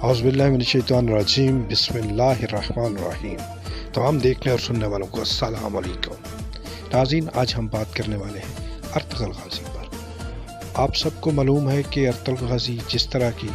औज़ुबिल्लाहिमिनश्शैतानिर्रजीम बिस्मिल्लाहिर्रहमानिर्रहीम। तमाम देखने और सुनने वालों को अस्सलाम वालेकुम। नाज़रीन, आज हम बात करने वाले हैं अर्तुगरुल गाज़ी पर। आप सबको मालूम है कि अर्तुगरुल गाज़ी जिस तरह की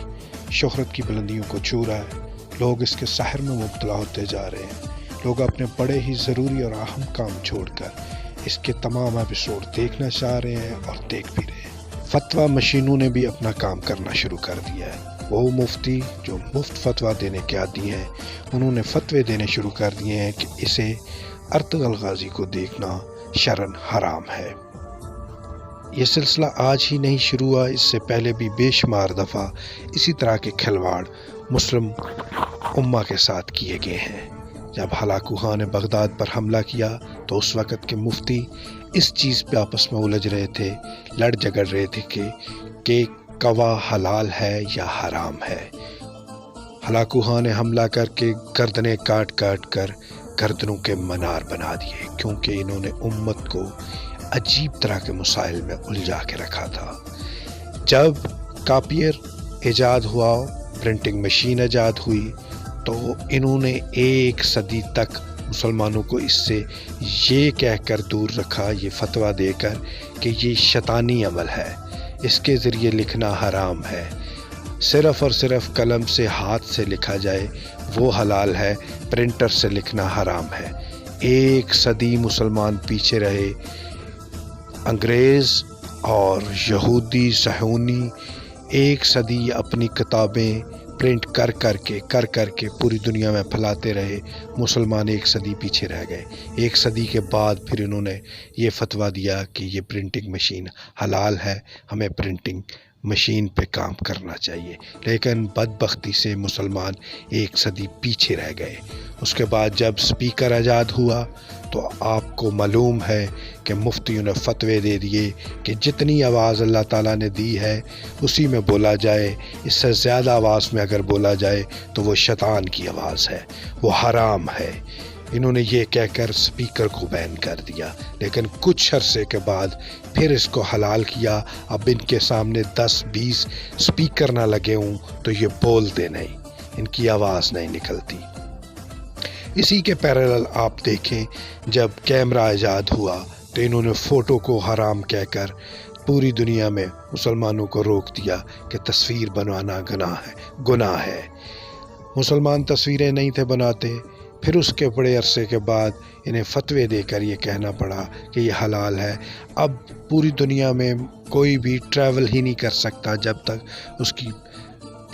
शोहरत की बुलंदियों को छू रहा है, लोग इसके सहर में मुब्तला होते जा रहे हैं। लोग अपने बड़े ही ज़रूरी और अहम काम छोड़कर इसके तमाम एपिसोड देखना चाह रहे हैं और देख भी रहे हैं। फतवा मशीनों ने भी अपना काम करना शुरू कर दिया है। वो मुफ्ती जो मुफ्त फतवा देने के आदी हैं, उन्होंने फतवे देने शुरू कर दिए हैं कि इसे अर्तुगरुल गाज़ी को देखना शरन हराम है। ये सिलसिला आज ही नहीं शुरू हुआ, इससे पहले भी बेशुमार दफ़ा इसी तरह के खिलवाड़ मुस्लिम उम्मा के साथ किए गए हैं। जब हलाकू खान ने बगदाद पर हमला किया तो उस वक़्त के मुफ्ती इस चीज़ पे आपस में उलझ रहे थे, लड़ झगड़ रहे थे कि कवा हलाल है या हराम है। हलाकू खान ने हमला करके गर्दनें काट काट कर गर्दनों के मनार बना दिए, क्योंकि इन्होंने उम्मत को अजीब तरह के मसाइल में उलझा के रखा था। जब कापियर ईजाद हुआ, प्रिंटिंग मशीन ईजाद हुई, तो इन्होंने एक सदी तक मुसलमानों को इससे ये कहकर दूर रखा, ये फतवा देकर कि ये शैतानी अमल है, इसके ज़रिए लिखना हराम है। सिर्फ़ और सिर्फ कलम से हाथ से लिखा जाए वो हलाल है, प्रिंटर से लिखना हराम है। एक सदी मुसलमान पीछे रहे। अंग्रेज़ और यहूदी सहूनी एक सदी अपनी किताबें प्रिंट कर करके पूरी दुनिया में फैलाते रहे। मुसलमान एक सदी पीछे रह गए। एक सदी के बाद फिर इन्होंने ये फतवा दिया कि ये प्रिंटिंग मशीन हलाल है, हमें प्रिंटिंग मशीन पे काम करना चाहिए। लेकिन बदबख्ती से मुसलमान एक सदी पीछे रह गए। उसके बाद जब स्पीकर आज़ाद हुआ तो आपको मालूम है कि मुफ्तियों ने फतवे दे दिए कि जितनी आवाज़ अल्लाह ताला ने दी है उसी में बोला जाए, इससे ज़्यादा आवाज़ में अगर बोला जाए तो वो शैतान की आवाज़ है, वो हराम है। इन्होंने ये कहकर स्पीकर को बैन कर दिया, लेकिन कुछ अरसे के बाद फिर इसको हलाल किया। अब इनके सामने 10-20 स्पीकर ना लगे हों तो ये बोलते नहीं, इनकी आवाज़ नहीं निकलती। इसी के पैरेलल आप देखें, जब कैमरा आज़ाद हुआ तो इन्होंने फ़ोटो को हराम कहकर पूरी दुनिया में मुसलमानों को रोक दिया कि तस्वीर बनवाना गुनाह है। मुसलमान तस्वीरें नहीं थे बनाते। फिर उसके बड़े अरसे के बाद इन्हें फतवे देकर ये कहना पड़ा कि ये हलाल है। अब पूरी दुनिया में कोई भी ट्रैवल ही नहीं कर सकता जब तक उसकी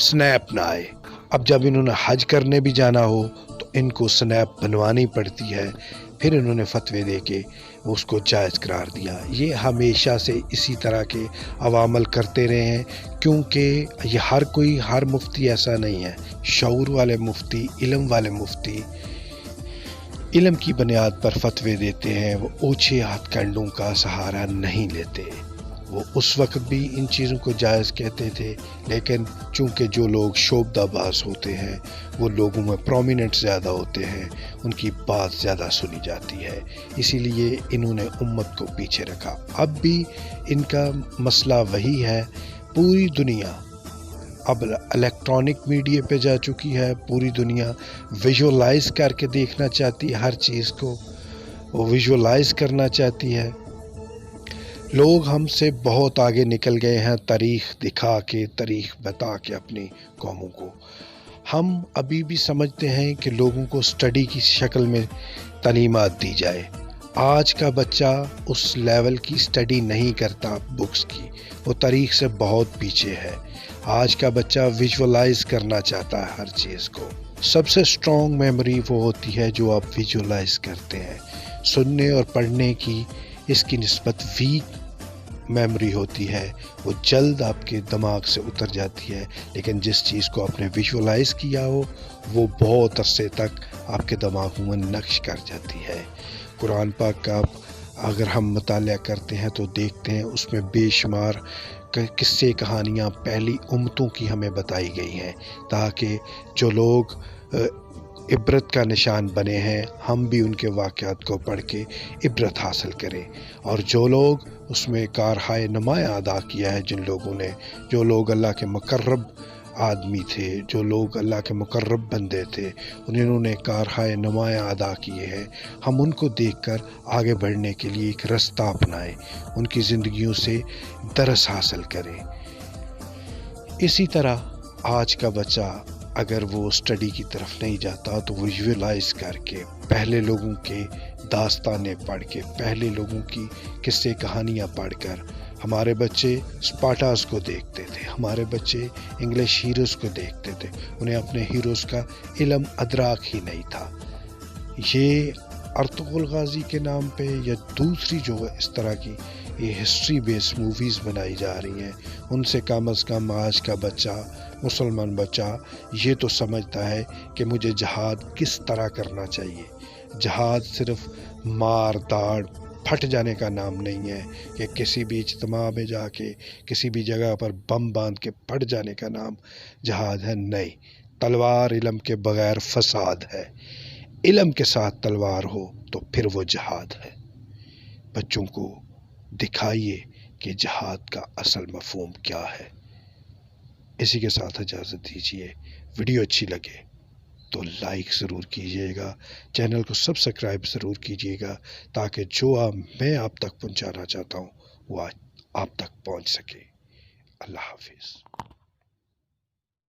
स्नैप ना आए। अब जब इन्होंने हज करने भी जाना हो तो इनको स्नैप बनवानी पड़ती है। फिर इन्होंने फतवे दे के उसको जायज़ करार दिया। ये हमेशा से इसी तरह के अवामल करते रहे हैं, क्योंकि ये हर मुफ्ती ऐसा नहीं है। शऊर वाले मुफ्ती, इल्म वाले मुफ्ती इल्म की बुनियाद पर फतवे देते हैं। वो ऊंचे हथकंडों का सहारा नहीं लेते। वो उस वक्त भी इन चीज़ों को जायज़ कहते थे, लेकिन चूँकि जो लोग शोबदाबाज होते हैं, वो लोगों में प्रोमिनेंट ज़्यादा होते हैं, उनकी बात ज़्यादा सुनी जाती है, इसीलिए इन्होंने उम्मत को पीछे रखा। अब भी इनका मसला वही है। पूरी दुनिया अब इलेक्ट्रॉनिक मीडिया पे जा चुकी है। पूरी दुनिया विजुअलाइज़ करके देखना चाहती है, हर चीज़ को वो विजुअलाइज़ करना चाहती है। लोग हमसे बहुत आगे निकल गए हैं, तारीख़ दिखा के, तारीख़ बता के अपनी कौमों को। हम अभी भी समझते हैं कि लोगों को स्टडी की शक्ल में तालीमात दी जाए। आज का बच्चा उस लेवल की स्टडी नहीं करता बुक्स की, वो तारीख़ से बहुत पीछे है। आज का बच्चा विजुअलाइज़ करना चाहता है हर चीज़ को। सबसे स्ट्रॉन्ग मेमोरी वो होती है जो आप विजुअलाइज़ करते हैं। सुनने और पढ़ने की इसकी निस्बत वीक मेमोरी होती है, वो जल्द आपके दिमाग से उतर जाती है। लेकिन जिस चीज़ को आपने विजुअलाइज़ किया हो वो बहुत अरसे तक आपके दिमाग में नक्श कर जाती है। कुरान पाक का अगर हम मुतालिया करते हैं तो देखते हैं उसमें बेशुमार किस्से कहानियाँ पहली उम्मतों की हमें बताई गई हैं, ताकि जो लोग इबरत का निशान बने हैं, हम भी उनके वाक़यात को पढ़ के इबरत हासिल करें। और जो लोग उसमें कारहाय नुमाया अदा किया है, जो लोग अल्लाह के मुकर्रब आदमी थे, जो लोग अल्लाह के मुकर्रब बंदे थे, उन्होंने कारहाय नुमायाँ अदा किए हैं, हम उनको देखकर आगे बढ़ने के लिए एक रास्ता अपनाएं, उनकी ज़िंदगियों से दरस हासिल करें। इसी तरह आज का बच्चा अगर वो स्टडी की तरफ नहीं जाता तो विजुअलाइज करके, पहले लोगों के दास्तानें पढ़ के, पहले लोगों की किस्से कहानियाँ पढ़कर, हमारे बच्चे स्पार्टास को देखते थे, हमारे बच्चे इंग्लिश हीरोज़ को देखते थे, उन्हें अपने हीरोज़ का इल्म अदराक ही नहीं था। ये अर्तुगरुल गाजी के नाम पे या दूसरी जो इस तरह की ये हिस्ट्री बेस्ड मूवीज़ बनाई जा रही हैं, उनसे कम अज़ कम आज का बच्चा, मुसलमान बच्चा ये तो समझता है कि मुझे जहाद किस तरह करना चाहिए। जहाद सिर्फ मार दाड़ फट जाने का नाम नहीं है कि किसी भी इज्तिमा में जाके किसी भी जगह पर बम बांध के पड़ जाने का नाम जहाद है। नहीं, तलवार इल्म के बगैर फसाद है, इल्म के साथ तलवार हो तो फिर वो जहाद है। बच्चों को दिखाइए कि जहाद का असल मफहूम क्या है। इसी के साथ इजाज़त दीजिए। वीडियो अच्छी लगे तो लाइक ज़रूर कीजिएगा, चैनल को सब्सक्राइब ज़रूर कीजिएगा, ताकि जो मैं आप तक पहुंचाना चाहता हूं वो आप तक पहुंच सके। अल्लाह हाफिज़।